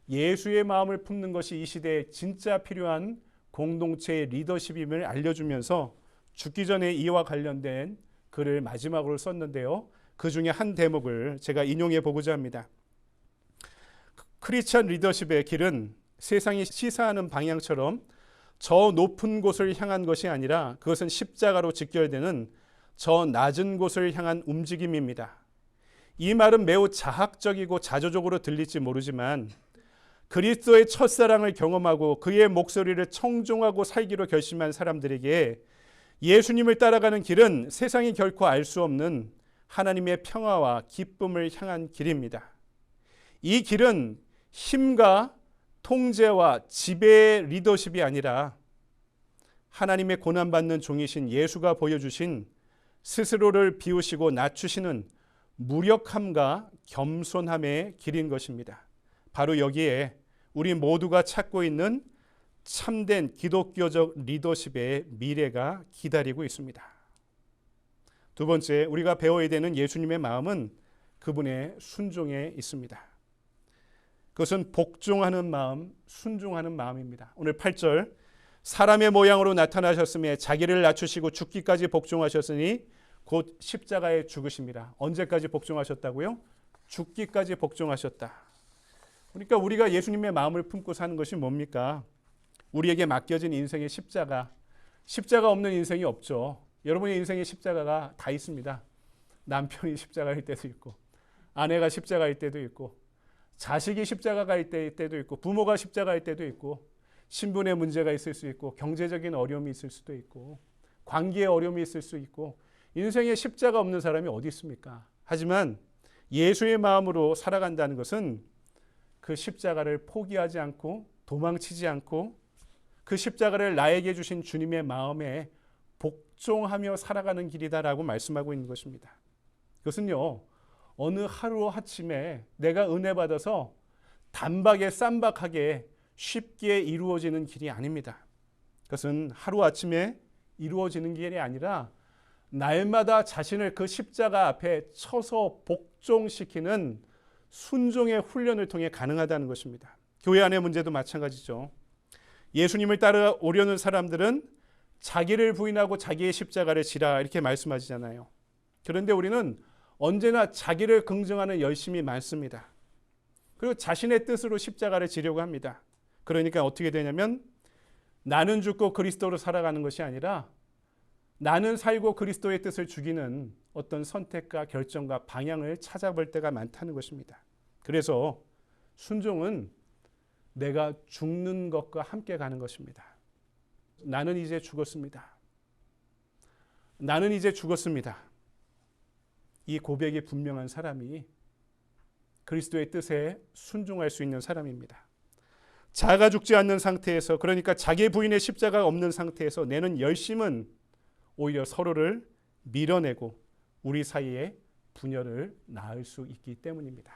예수의 마음을 품는 것이 이 시대에 진짜 필요한 공동체의 리더십임을 알려주면서 죽기 전에 이와 관련된 글을 마지막으로 썼는데요. 그 중에 한 대목을 제가 인용해 보고자 합니다. 크리스찬 리더십의 길은 세상이 시사하는 방향처럼 저 높은 곳을 향한 것이 아니라 그것은 십자가로 직결되는 저 낮은 곳을 향한 움직임입니다. 이 말은 매우 자학적이고 자조적으로 들릴지 모르지만 그리스도의 첫사랑을 경험하고 그의 목소리를 청종하고 살기로 결심한 사람들에게 예수님을 따라가는 길은 세상이 결코 알 수 없는 하나님의 평화와 기쁨을 향한 길입니다. 이 길은 힘과 통제와 지배의 리더십이 아니라 하나님의 고난받는 종이신 예수가 보여주신 스스로를 비우시고 낮추시는 무력함과 겸손함의 길인 것입니다. 바로 여기에 우리 모두가 찾고 있는 참된 기독교적 리더십의 미래가 기다리고 있습니다. 두 번째, 우리가 배워야 되는 예수님의 마음은 그분의 순종에 있습니다. 그것은 복종하는 마음, 순종하는 마음입니다. 오늘 8절, 사람의 모양으로 나타나셨으며 자기를 낮추시고 죽기까지 복종하셨으니 곧 십자가에 죽으십니다. 언제까지 복종하셨다고요? 죽기까지 복종하셨다. 그러니까 우리가 예수님의 마음을 품고 사는 것이 뭡니까? 우리에게 맡겨진 인생의 십자가 없는 인생이 없죠. 여러분의 인생의 십자가가 다 있습니다. 남편이 십자가일 때도 있고, 아내가 십자가일 때도 있고, 자식이 십자가일 때도 있고, 부모가 십자가일 때도 있고, 신분의 문제가 있을 수 있고, 경제적인 어려움이 있을 수도 있고, 관계의 어려움이 있을 수 있고, 인생에 십자가 없는 사람이 어디 있습니까? 하지만 예수의 마음으로 살아간다는 것은 그 십자가를 포기하지 않고 도망치지 않고 그 십자가를 나에게 주신 주님의 마음에 복종하며 살아가는 길이다라고 말씀하고 있는 것입니다. 그것은요, 어느 하루아침에 내가 은혜 받아서 단박에 쌈박하게 쉽게 이루어지는 길이 아닙니다. 그것은 하루아침에 이루어지는 길이 아니라 날마다 자신을 그 십자가 앞에 쳐서 복종시키는 순종의 훈련을 통해 가능하다는 것입니다. 교회 안의 문제도 마찬가지죠. 예수님을 따라오려는 사람들은 자기를 부인하고 자기의 십자가를 지라 이렇게 말씀하시잖아요. 그런데 우리는 언제나 자기를 긍정하는 열심이 많습니다. 그리고 자신의 뜻으로 십자가를 지려고 합니다. 그러니까 어떻게 되냐면 나는 죽고 그리스도로 살아가는 것이 아니라 나는 살고 그리스도의 뜻을 죽이는 어떤 선택과 결정과 방향을 찾아볼 때가 많다는 것입니다. 그래서 순종은 내가 죽는 것과 함께 가는 것입니다. 나는 이제 죽었습니다. 나는 이제 죽었습니다. 이 고백이 분명한 사람이 그리스도의 뜻에 순종할 수 있는 사람입니다. 자가 죽지 않는 상태에서, 그러니까 자기 부인의 십자가가 없는 상태에서 내는 열심은 오히려 서로를 밀어내고 우리 사이에 분열을 낳을 수 있기 때문입니다.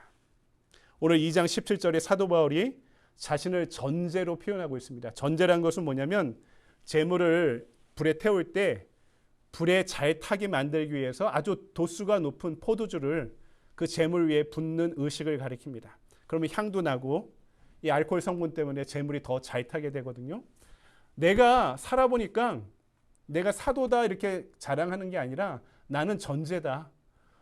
오늘 2장 17절에 사도 바울이 자신을 전제로 표현하고 있습니다. 전제란 것은 뭐냐면 재물을 불에 태울 때 불에 잘 타게 만들기 위해서 아주 도수가 높은 포도주를 그 재물 위에 붓는 의식을 가리킵니다. 그러면 향도 나고 이 알코올 성분 때문에 재물이 더 잘 타게 되거든요. 내가 살아보니까 내가 사도다 이렇게 자랑하는 게 아니라 나는 전제다.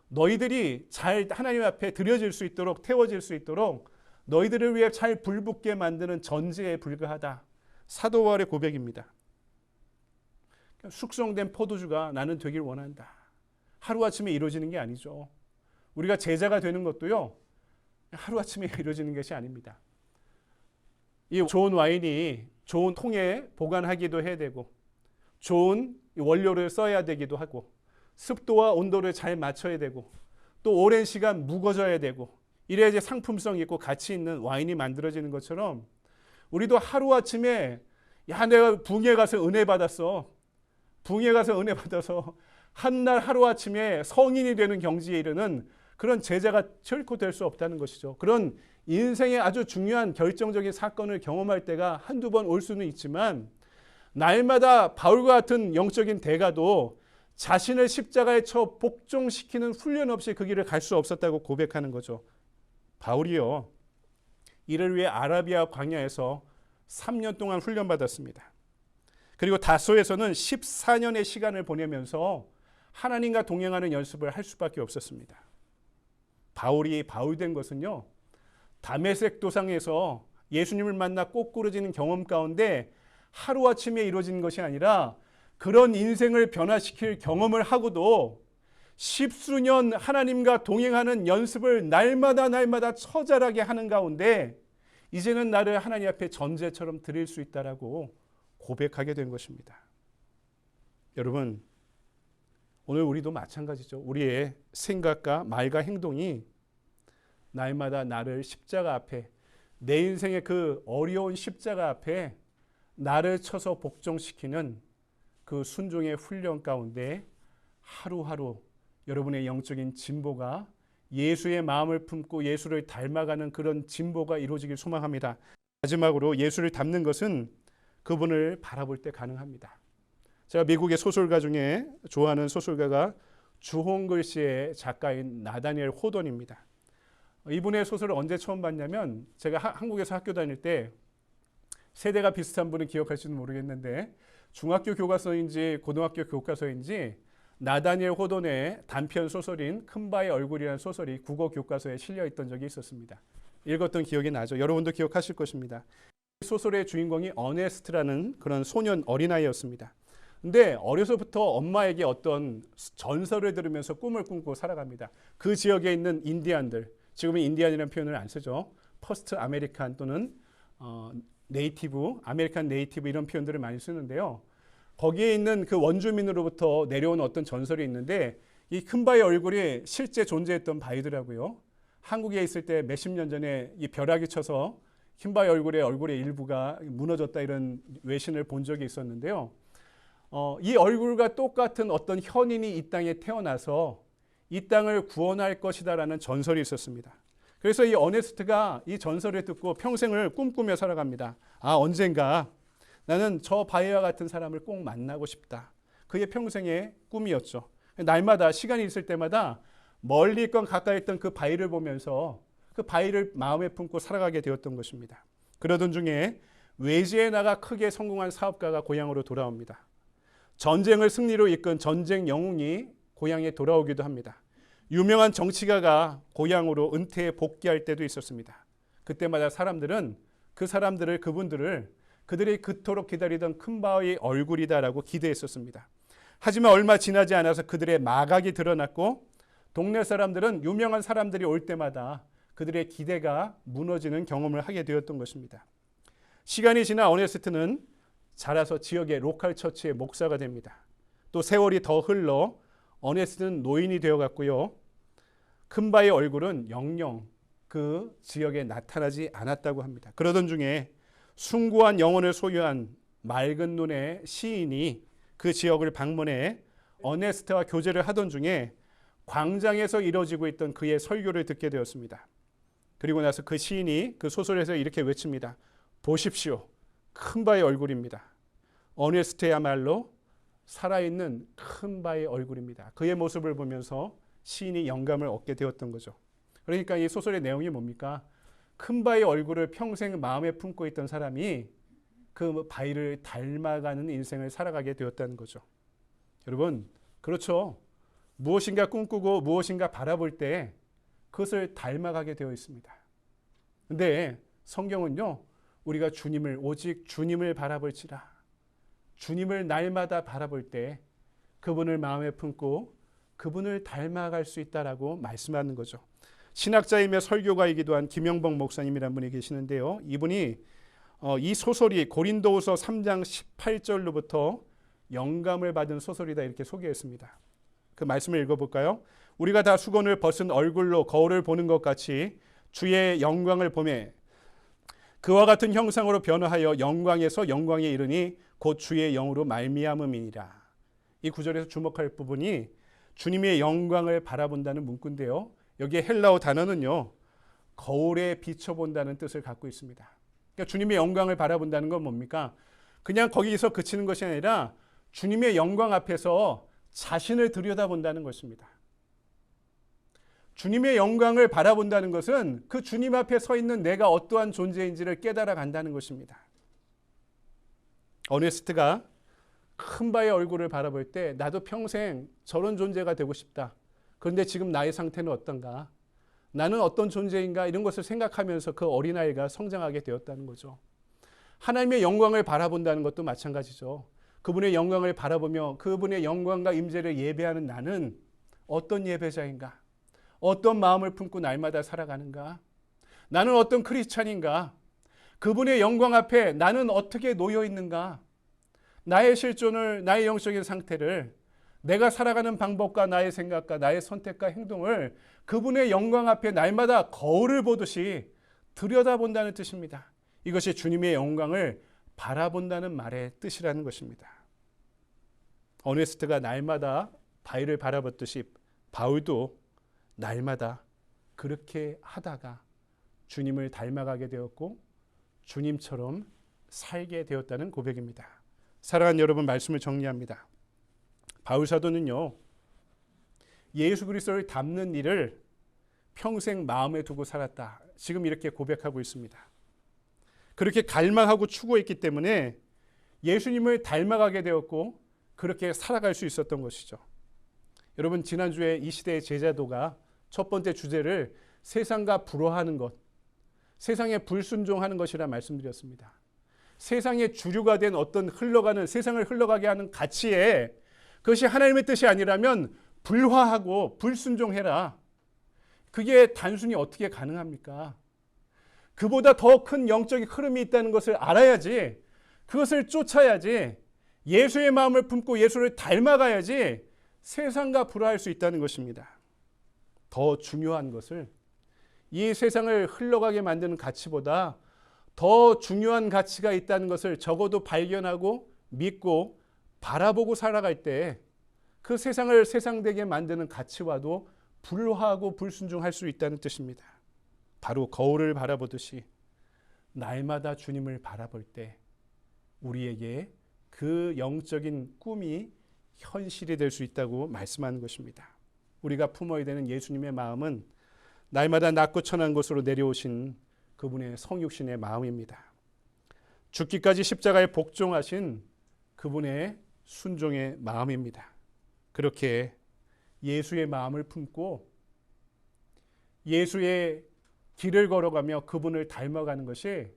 너희들이 잘 하나님 앞에 드려질 수 있도록, 태워질 수 있도록 너희들을 위해 잘 불붙게 만드는 전제에 불과하다. 사도 바울의 고백입니다. 숙성된 포도주가 나는 되길 원한다. 하루아침에 이루어지는 게 아니죠. 우리가 제자가 되는 것도요, 하루아침에 이루어지는 것이 아닙니다. 이 좋은 와인이 좋은 통에 보관하기도 해야 되고, 좋은 원료를 써야 되기도 하고, 습도와 온도를 잘 맞춰야 되고, 또 오랜 시간 묵어져야 되고, 이래야지 상품성 있고 가치 있는 와인이 만들어지는 것처럼 우리도 하루아침에 야 내가 붕에 가서 은혜 받았어. 붕에 가서 은혜 받아서 한날 하루아침에 성인이 되는 경지에 이르는 그런 제자가 결코 될 수 없다는 것이죠. 그런 인생의 아주 중요한 결정적인 사건을 경험할 때가 한두 번 올 수는 있지만 날마다 바울과 같은 영적인 대가도 자신을 십자가에 쳐 복종시키는 훈련 없이 그 길을 갈 수 없었다고 고백하는 거죠. 바울이요, 이를 위해 아라비아 광야에서 3년 동안 훈련받았습니다. 그리고 다소에서는 14년의 시간을 보내면서 하나님과 동행하는 연습을 할 수밖에 없었습니다. 바울이 바울된 것은요, 다메섹 도상에서 예수님을 만나 꼬꾸러지는 경험 가운데 하루아침에 이루어진 것이 아니라 그런 인생을 변화시킬 경험을 하고도 십수년 하나님과 동행하는 연습을 날마다 처절하게 하는 가운데 이제는 나를 하나님 앞에 전제처럼 드릴 수 있다라고 고백하게 된 것입니다. 여러분, 오늘 우리도 마찬가지죠. 우리의 생각과 말과 행동이 날마다 나를 십자가 앞에, 내 인생의 그 어려운 십자가 앞에 나를 쳐서 복종시키는 그 순종의 훈련 가운데 하루하루 여러분의 영적인 진보가, 예수의 마음을 품고 예수를 닮아가는 그런 진보가 이루어지길 소망합니다. 마지막으로 예수를 닮는 것은 그분을 바라볼 때 가능합니다. 제가 미국의 소설가 중에 좋아하는 소설가가 주홍글씨의 작가인 나다니엘 호돈입니다. 이분의 소설을 언제 처음 봤냐면 제가 한국에서 학교 다닐 때, 세대가 비슷한 분은 기억할지는 모르겠는데 중학교 교과서인지 고등학교 교과서인지 나다니엘 호돈의 단편 소설인 큰바의 얼굴이라는 소설이 국어 교과서에 실려 있던 적이 있었습니다. 읽었던 기억이 나죠. 여러분도 기억하실 것입니다. 소설의 주인공이 어네스트라는 그런 소년 어린아이였습니다. 근데 어려서부터 엄마에게 어떤 전설을 들으면서 꿈을 꾸고 살아갑니다. 그 지역에 있는 인디안들, 지금은 인디안이라는 표현을 안 쓰죠. 퍼스트 아메리칸 또는 네이티브, 아메리칸 네이티브 이런 표현들을 많이 쓰는데요. 거기에 있는 그 원주민으로부터 내려온 어떤 전설이 있는데 이 큰 바위 얼굴이 실제 존재했던 바위더라고요. 한국에 있을 때 몇십 년 전에 이 벼락이 쳐서 큰 바위 얼굴의 일부가 무너졌다 이런 외신을 본 적이 있었는데요. 이 얼굴과 똑같은 어떤 현인이 이 땅에 태어나서 이 땅을 구원할 것이다라는 전설이 있었습니다. 그래서 이 어네스트가 이 전설을 듣고 평생을 꿈꾸며 살아갑니다. 아, 언젠가 나는 저 바위와 같은 사람을 꼭 만나고 싶다. 그게 평생의 꿈이었죠. 날마다 시간이 있을 때마다 멀리 있건 가까이 있던 그 바위를 보면서 그 바위를 마음에 품고 살아가게 되었던 것입니다. 그러던 중에 외지에 나가 크게 성공한 사업가가 고향으로 돌아옵니다. 전쟁을 승리로 이끈 전쟁 영웅이 고향에 돌아오기도 합니다. 유명한 정치가가 고향으로 은퇴에 복귀할 때도 있었습니다. 그때마다 사람들은 그분들을 그들이 그토록 기다리던 큰 바위 얼굴이다라고 기대했었습니다. 하지만 얼마 지나지 않아서 그들의 마각이 드러났고 동네 사람들은 유명한 사람들이 올 때마다 그들의 기대가 무너지는 경험을 하게 되었던 것입니다. 시간이 지나 어네스트는 자라서 지역의 로컬 처치의 목사가 됩니다. 또 세월이 더 흘러 어네스트는 노인이 되어갔고요. 큰바의 얼굴은 영영 그 지역에 나타나지 않았다고 합니다. 그러던 중에 숭고한 영혼을 소유한 맑은 눈의 시인이 그 지역을 방문해 어네스트와 교제를 하던 중에 광장에서 이루어지고 있던 그의 설교를 듣게 되었습니다. 그리고 나서 그 시인이 그 소설에서 이렇게 외칩니다. 보십시오. 큰바의 얼굴입니다. 어네스트야말로 살아있는 큰바의 얼굴입니다. 그의 모습을 보면서 시인이 영감을 얻게 되었던 거죠. 그러니까 이 소설의 내용이 뭡니까? 큰바의 얼굴을 평생 마음에 품고 있던 사람이 그 바위를 닮아가는 인생을 살아가게 되었다는 거죠. 여러분, 그렇죠. 무엇인가 꿈꾸고 무엇인가 바라볼 때 그것을 닮아가게 되어 있습니다. 근데 성경은요, 우리가 오직 주님을 바라볼지라, 주님을 날마다 바라볼 때 그분을 마음에 품고 그분을 닮아갈 수 있다라고 말씀하는 거죠. 신학자이며 설교가이기도 한 김영복 목사님이라는 분이 계시는데요. 이분이 이 소설이 고린도후서 3장 18절로부터 영감을 받은 소설이다 이렇게 소개했습니다. 그 말씀을 읽어볼까요? 우리가 다 수건을 벗은 얼굴로 거울을 보는 것 같이 주의 영광을 보매 그와 같은 형상으로 변화하여 영광에서 영광에 이르니 곧 주의 영으로 말미암음이니라. 이 구절에서 주목할 부분이 주님의 영광을 바라본다는 문구인데요. 여기에 헬라어 단어는요, 거울에 비춰본다는 뜻을 갖고 있습니다. 그러니까 주님의 영광을 바라본다는 건 뭡니까? 그냥 거기서 그치는 것이 아니라 주님의 영광 앞에서 자신을 들여다본다는 것입니다. 주님의 영광을 바라본다는 것은 그 주님 앞에 서 있는 내가 어떠한 존재인지를 깨달아 간다는 것입니다. 어네스트가 큰 바의 얼굴을 바라볼 때 나도 평생 저런 존재가 되고 싶다. 그런데 지금 나의 상태는 어떤가? 나는 어떤 존재인가? 이런 것을 생각하면서 그 어린아이가 성장하게 되었다는 거죠. 하나님의 영광을 바라본다는 것도 마찬가지죠. 그분의 영광을 바라보며 그분의 영광과 임재를 예배하는 나는 어떤 예배자인가? 어떤 마음을 품고 날마다 살아가는가? 나는 어떤 크리스찬인가? 그분의 영광 앞에 나는 어떻게 놓여 있는가? 나의 실존을, 나의 영적인 상태를, 내가 살아가는 방법과 나의 생각과 나의 선택과 행동을 그분의 영광 앞에 날마다 거울을 보듯이 들여다본다는 뜻입니다. 이것이 주님의 영광을 바라본다는 말의 뜻이라는 것입니다. 어네스트가 날마다 바위를 바라봤듯이 바울도 날마다 그렇게 하다가 주님을 닮아가게 되었고 주님처럼 살게 되었다는 고백입니다. 사랑하는 여러분, 말씀을 정리합니다. 바울 사도는요, 예수 그리스도를 닮는 일을 평생 마음에 두고 살았다. 지금 이렇게 고백하고 있습니다. 그렇게 갈망하고 추구했기 때문에 예수님을 닮아가게 되었고 그렇게 살아갈 수 있었던 것이죠. 여러분, 지난주에 이 시대의 제자도가 첫 번째 주제를 세상과 불화하는 것, 세상에 불순종하는 것이라 말씀드렸습니다. 세상의 주류가 된 어떤 흘러가는, 세상을 흘러가게 하는 가치에 그것이 하나님의 뜻이 아니라면 불화하고 불순종해라. 그게 단순히 어떻게 가능합니까? 그보다 더 큰 영적인 흐름이 있다는 것을 알아야지, 그것을 쫓아야지, 예수의 마음을 품고 예수를 닮아가야지 세상과 불화할 수 있다는 것입니다. 더 중요한 것을, 이 세상을 흘러가게 만드는 가치보다 더 중요한 가치가 있다는 것을 적어도 발견하고 믿고 바라보고 살아갈 때 그 세상을 세상되게 만드는 가치와도 불화하고 불순종할 수 있다는 뜻입니다. 바로 거울을 바라보듯이 날마다 주님을 바라볼 때 우리에게 그 영적인 꿈이 현실이 될 수 있다고 말씀하는 것입니다. 우리가 품어야 되는 예수님의 마음은 날마다 낮고 천한 곳으로 내려오신 그분의 성육신의 마음입니다. 죽기까지 십자가에 복종하신 그분의 순종의 마음입니다. 그렇게 예수의 마음을 품고 예수의 길을 걸어가며 그분을 닮아가는 것이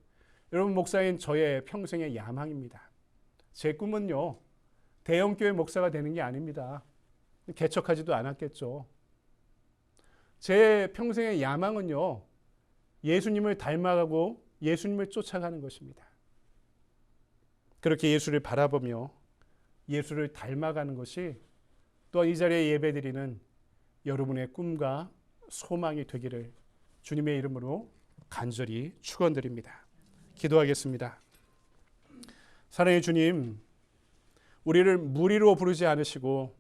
여러분 목사인 저의 평생의 야망입니다. 제 꿈은요, 대형교회 목사가 되는 게 아닙니다. 개척하지도 않았겠죠. 제 평생의 야망은요, 예수님을 닮아가고 예수님을 쫓아가는 것입니다. 그렇게 예수를 바라보며 예수를 닮아가는 것이 또한 이 자리에 예배드리는 여러분의 꿈과 소망이 되기를 주님의 이름으로 간절히 축원드립니다. 기도하겠습니다. 사랑의 주님, 우리를 무리로 부르지 않으시고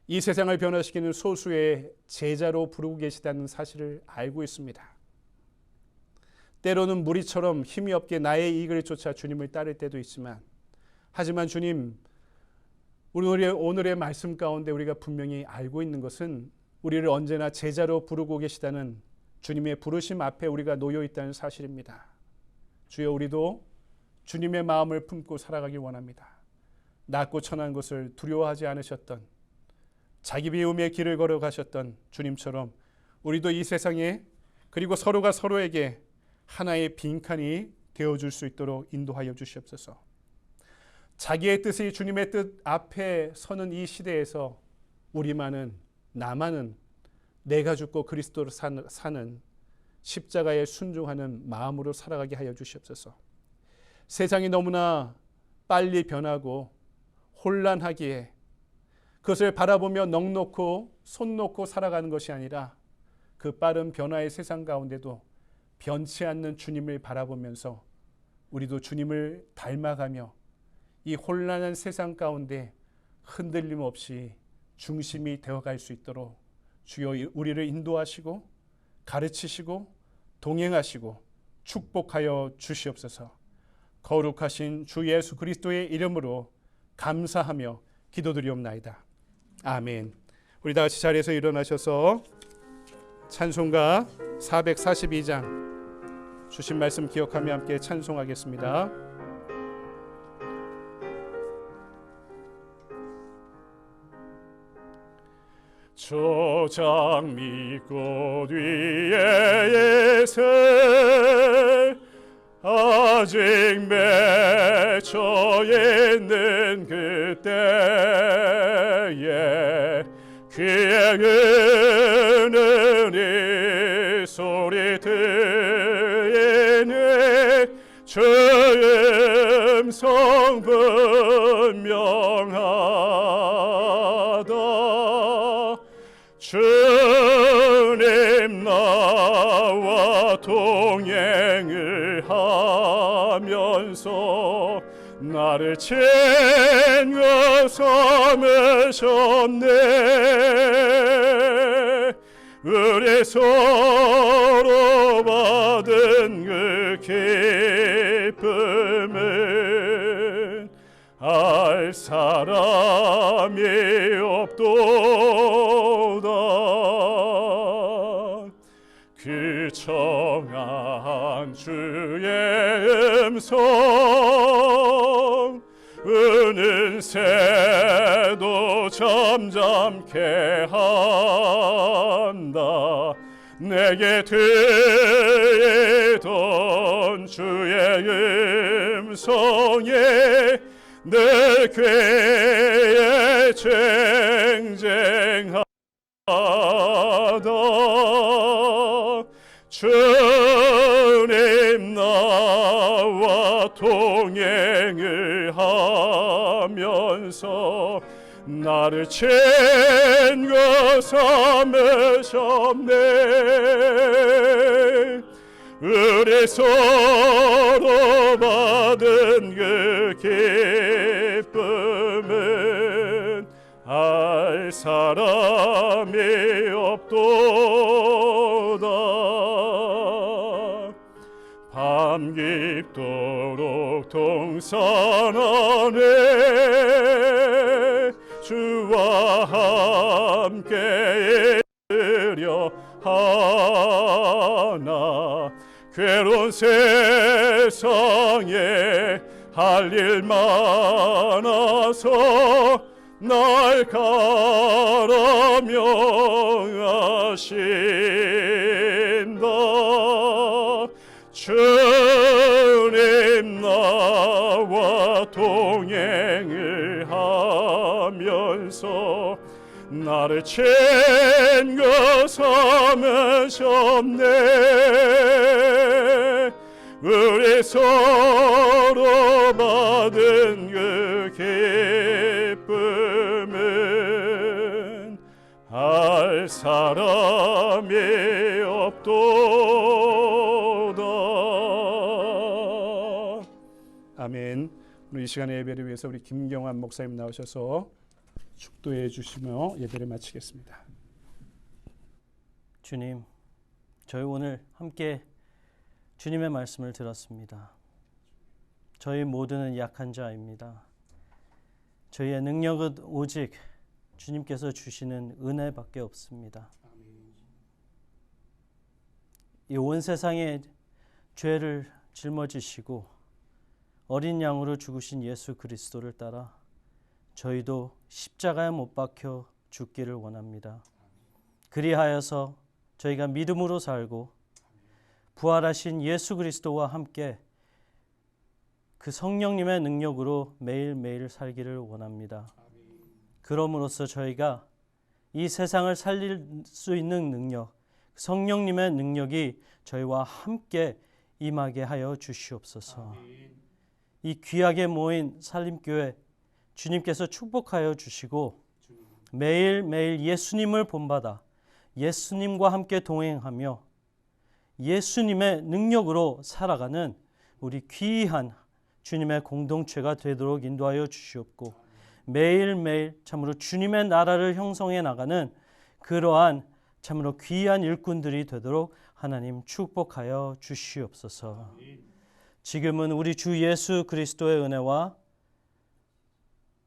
이 세상을 변화시키는 소수의 제자로 부르고 계시다는 사실을 알고 있습니다. 때로는 무리처럼 힘이 없게 나의 이익을 쫓아 주님을 따를 때도 있지만, 하지만 주님, 오늘의 말씀 가운데 우리가 분명히 알고 있는 것은 우리를 언제나 제자로 부르고 계시다는 주님의 부르심 앞에 우리가 놓여 있다는 사실입니다. 주여, 우리도 주님의 마음을 품고 살아가길 원합니다. 낮고 천한 것을 두려워하지 않으셨던, 자기 비움의 길을 걸어가셨던 주님처럼 우리도 이 세상에, 그리고 서로가 서로에게 하나의 빈칸이 되어줄 수 있도록 인도하여 주시옵소서. 자기의 뜻이 주님의 뜻 앞에 서는 이 시대에서 나만은 내가 죽고 그리스도로 사는 십자가에 순종하는 마음으로 살아가게 하여 주시옵소서. 세상이 너무나 빨리 변하고 혼란하기에 그것을 바라보며 넋 놓고 손 놓고 살아가는 것이 아니라, 그 빠른 변화의 세상 가운데도 변치 않는 주님을 바라보면서 우리도 주님을 닮아가며 이 혼란한 세상 가운데 흔들림 없이 중심이 되어갈 수 있도록 주여 우리를 인도하시고 가르치시고 동행하시고 축복하여 주시옵소서. 거룩하신 주 예수 그리스도의 이름으로 감사하며 기도드리옵나이다. 아멘. 우리 다 같이 자리에서 일어나셔서 찬송가 442장 주신 말씀 기억하며 함께 찬송하겠습니다. 초장미꽃 위에 예수 아직 맺혀 있는 그때에 귀에 그는 이 소리 들리네 주 음성 분명하다. 주님 나와 동행을 하면서 나를 챙겨 삼으셨네. 우리 서로 받은 그 기쁨은 알 사람이 없도다. 그 청한 주의 음성 우는 새도 잠잠케 한다. 내게 들리던 주의 음성에 내 꾀에 쟁쟁하다. 주님 나와 동행을 하면서 나를 챙겨 삼으셨네. 우리 서로 받은 그 기쁨은 알 사람이 없도다. 밤 깊도록 동산 안에 주와 함께 있으려 하나 괴로운 세상에 할 일 많아서 날 가라 명하신다. 주님 나와 동행을 하면서 나를 챙겨 삼으셨네. 우리 서로 받은 그 기쁨은 알 사람이 없도다. 아멘. 오늘 이 시간의 예배를 위해서 우리 김경환 목사님 나오셔서 축도해 주시며 예배를 마치겠습니다. 주님, 저희 오늘 함께 주님의 말씀을 들었습니다. 저희 모두는 약한 자입니다. 저희의 능력은 오직 주님께서 주시는 은혜밖에 없습니다. 이 온 세상의 죄를 짊어지시고 어린 양으로 죽으신 예수 그리스도를 따라 저희도 십자가에 못 박혀 죽기를 원합니다. 그리하여서 저희가 믿음으로 살고 부활하신 예수 그리스도와 함께 그 성령님의 능력으로 매일매일 살기를 원합니다. 그럼으로써 저희가 이 세상을 살릴 수 있는 능력, 성령님의 능력이 저희와 함께 임하게 하여 주시옵소서. 이 귀하게 모인 살림교회 주님께서 축복하여 주시고 매일매일 예수님을 본받아 예수님과 함께 동행하며 예수님의 능력으로 살아가는 우리 귀한 주님의 공동체가 되도록 인도하여 주시옵고 매일매일 참으로 주님의 나라를 형성해 나가는 그러한 참으로 귀한 일꾼들이 되도록 하나님 축복하여 주시옵소서. 지금은 우리 주 예수 그리스도의 은혜와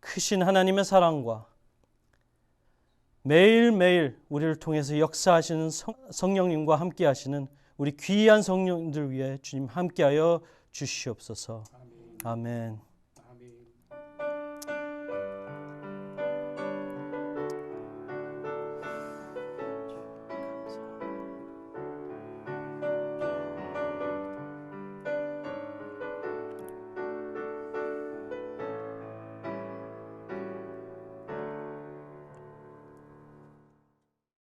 크신 하나님의 사랑과 매일매일 우리를 통해서 역사하시는 성령님과 함께 하시는 우리 귀한 성령들 위해 주님 함께하여 주시옵소서. 아멘.